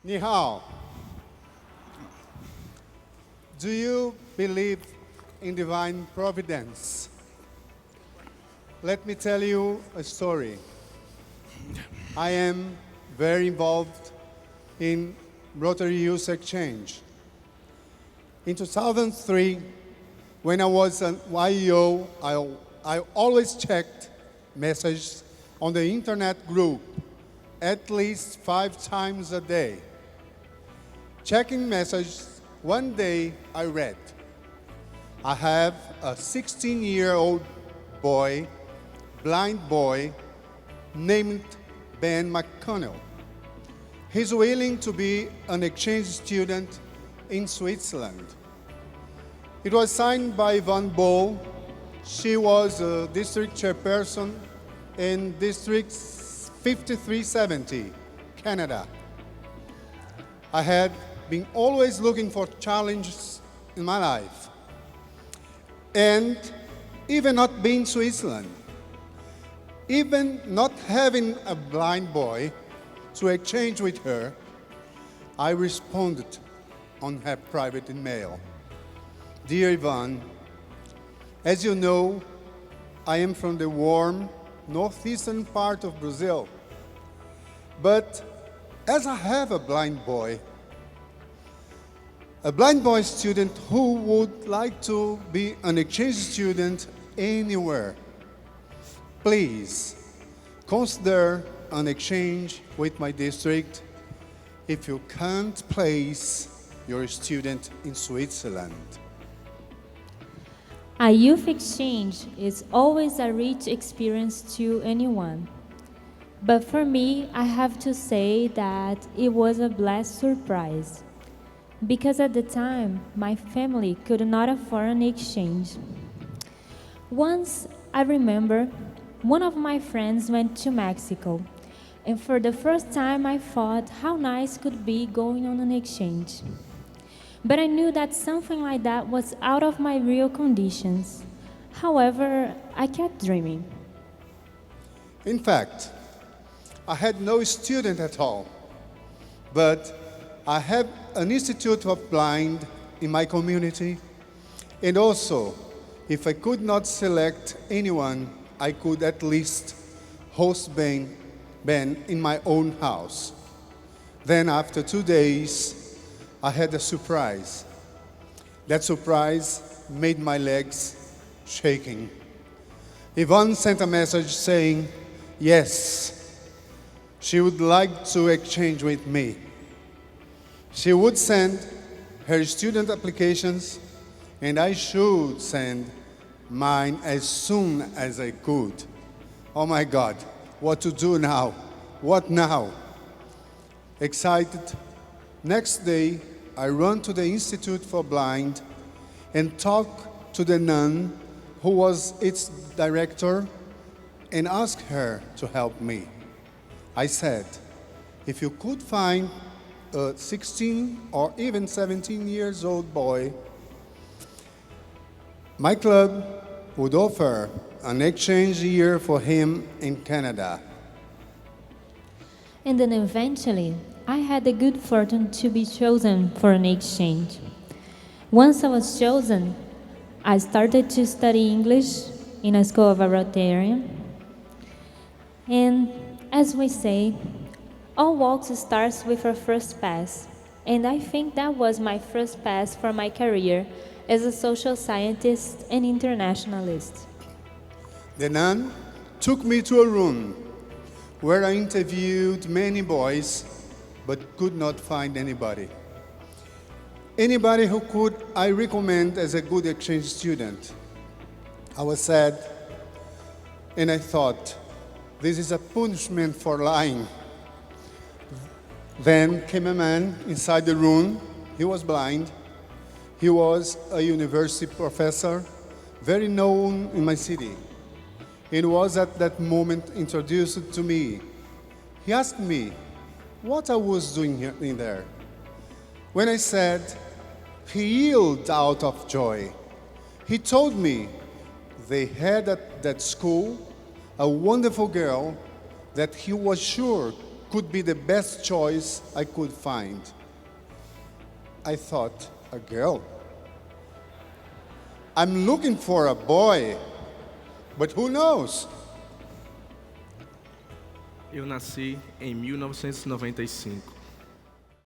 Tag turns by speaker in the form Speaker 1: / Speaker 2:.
Speaker 1: Ni hao. Do you believe in divine providence? Let me tell you a story. I am very involved in Rotary Youth Exchange. In 2003, when I was an YEO, I always checked messages on the internet group at least 5 times a day. Checking messages, one day I read, I have a 16-year-old boy, blind boy, named Ben McConnell. He's willing to be an exchange student in Switzerland. It was signed by Yvonne Bowl. She was a district chairperson in District 5370, Canada. I had been always looking for challenges in my life. And even not being Switzerland, even not having a blind boy to exchange with her, I responded on her private email. Dear Yvonne, as you know, I am from the warm northeastern part of Brazil. But as I have a blind boy student who would like to be an exchange student anywhere, please consider an exchange with my district if you can't place your student in Switzerland.
Speaker 2: A youth exchange is always a rich experience to anyone. But for me, I have to say that it was a blessed surprise. Because at the time, my family could not afford an exchange. Once, I remember, one of my friends went to Mexico, and for the first time I thought how nice could be going on an exchange. But I knew that something like that was out of my real conditions. However, I kept dreaming.
Speaker 1: In fact, I had no student at all, but I have an institute of blind in my community, and also, if I could not select anyone, I could at least host Ben in my own house. Then after 2 days, I had a surprise. That surprise made my legs shaking. Yvonne sent a message saying, yes, she would like to exchange with me. She would send her student applications, and I should send mine as soon as I could. Oh my God, what to do now? What now? Excited, next day I run to the Institute for Blind and talk to the nun who was its director and ask her to help me. I said, if you could find a 16 or even 17 years old boy, my club would offer an exchange year for him in Canada.
Speaker 2: And then eventually, I had the good fortune to be chosen for an exchange. Once I was chosen, I started to study English in a school of a Rotarian. And as we say, all walks starts with our first pass. And I think that was my first pass for my career as a social scientist and internationalist.
Speaker 1: The nun took me to a room where I interviewed many boys but could not find anybody. Anybody who could I recommend as a good exchange student. I was sad and I thought, this is a punishment for lying. Then came a man inside the room. He was blind. He was a university professor, very known in my city. He was at that moment introduced to me. He asked me what I was doing here in there. When I said, he yelled out of joy. He told me they had at that school a wonderful girl that he was sure could be the best choice I could find. I thought, a girl. I'm looking for a boy, but who knows?
Speaker 3: Eu nasci em 1995.